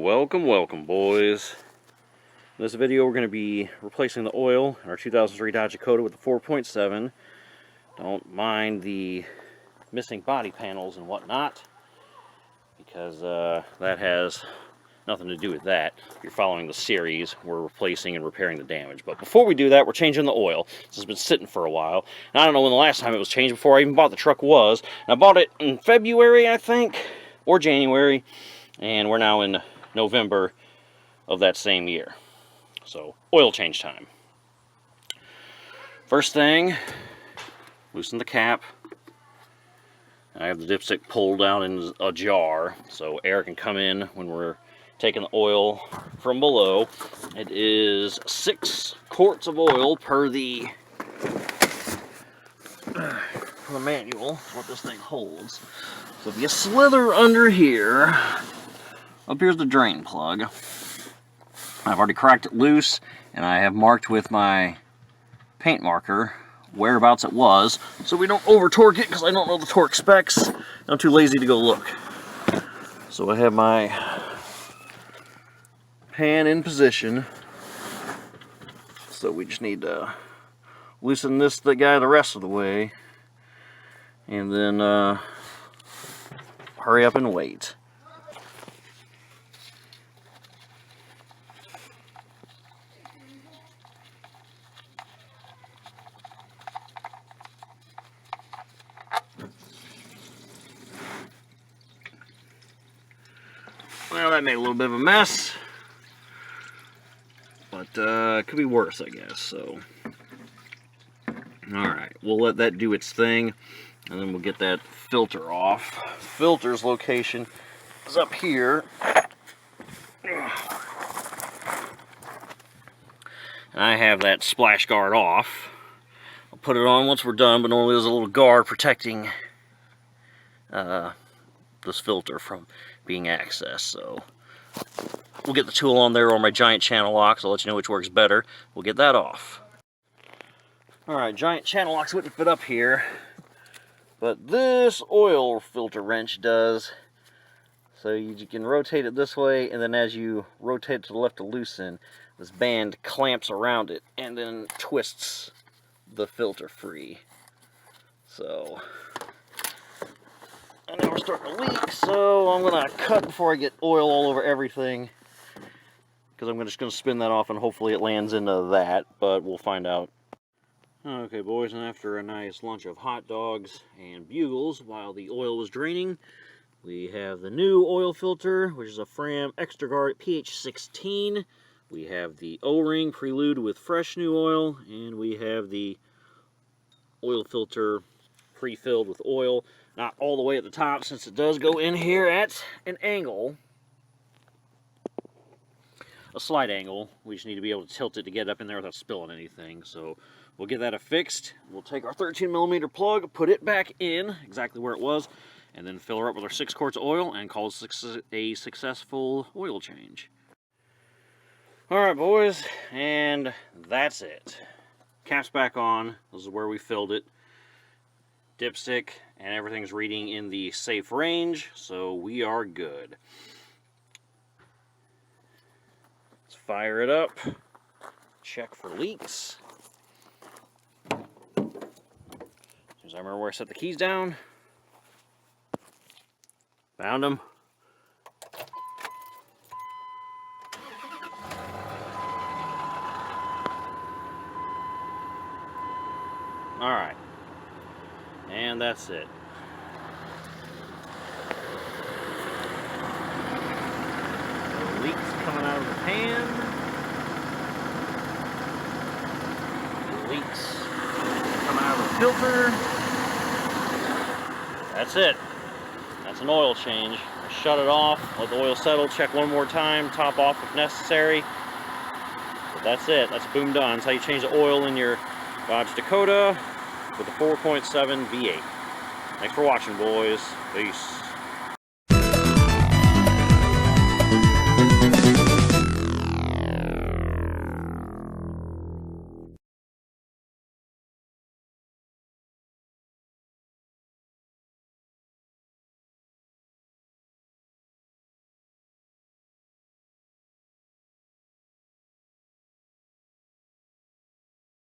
Welcome boys. In this video we're going to be replacing the oil in our 2003 Dodge Dakota with the 4.7. Don't mind the missing body panels and whatnot, because that has nothing to do with that. If you're following the series, we're replacing and repairing the damage. But before we do that, we're changing the oil. This has been sitting for a while, and I don't know when the last time it was changed before I even bought the truck was. And I bought it in February, I think, or January, and we're now in November of that same year. So, oil change time. First thing, loosen the cap. I have the dipstick pulled out in a jar so air can come in when we're taking the oil from below. It is 6 quarts of oil per the manual, what this thing holds. So if you slither under here, up here's the drain plug. I've already cracked it loose, and I have marked with my paint marker whereabouts it was, so we don't over torque it, because I don't know the torque specs. I'm too lazy to go look. So I have my pan in position, so we just need to loosen this guy the rest of the way, and then hurry up and wait. Well, that made a little bit of a mess, but it could be worse, I guess. So, alright, we'll let that do its thing, and then we'll get that filter off. Filter's location is up here. And I have that splash guard off. I'll put it on once we're done, but normally there's a little guard protecting this filter from being accessed. So we'll get the tool on there, or my giant channel locks. I'll let you know which works better. We'll get that off. Alright, giant channel locks wouldn't fit up here, but this oil filter wrench does. So you can rotate it this way, and then as you rotate it to the left to loosen, this band clamps around it and then twists the filter free. So, and now we're starting to leak, so I'm going to cut before I get oil all over everything, because I'm just going to spin that off and hopefully it lands into that, but we'll find out. Okay boys, and after a nice lunch of hot dogs and bugles while the oil was draining, we have the new oil filter, which is a Fram Extra Guard pH 16. We have the O-ring prelude with fresh new oil, and we have the oil filter pre-filled with oil. Not all the way at the top, since it does go in here at an angle. A slight angle. We just need to be able to tilt it to get up in there without spilling anything. So we'll get that affixed. We'll take our 13mm plug, put it back in exactly where it was, and then fill her up with our 6 quarts of oil and call it a successful oil change. Alright boys, and that's it. Cap's back on. This is where we filled it. Dipstick, and everything's reading in the safe range, so we are good. Let's fire it up. Check for leaks. As soon as I remember where I set the keys down. Found them. Alright. And that's it. The leaks coming out of the pan. The leaks coming out of the filter. That's it. That's an oil change. Shut it off, let the oil settle, check one more time, top off if necessary. But that's it. That's boom done. That's how you change the oil in your Dodge Dakota with a 4.7 V8. Thanks for watching, boys. Peace.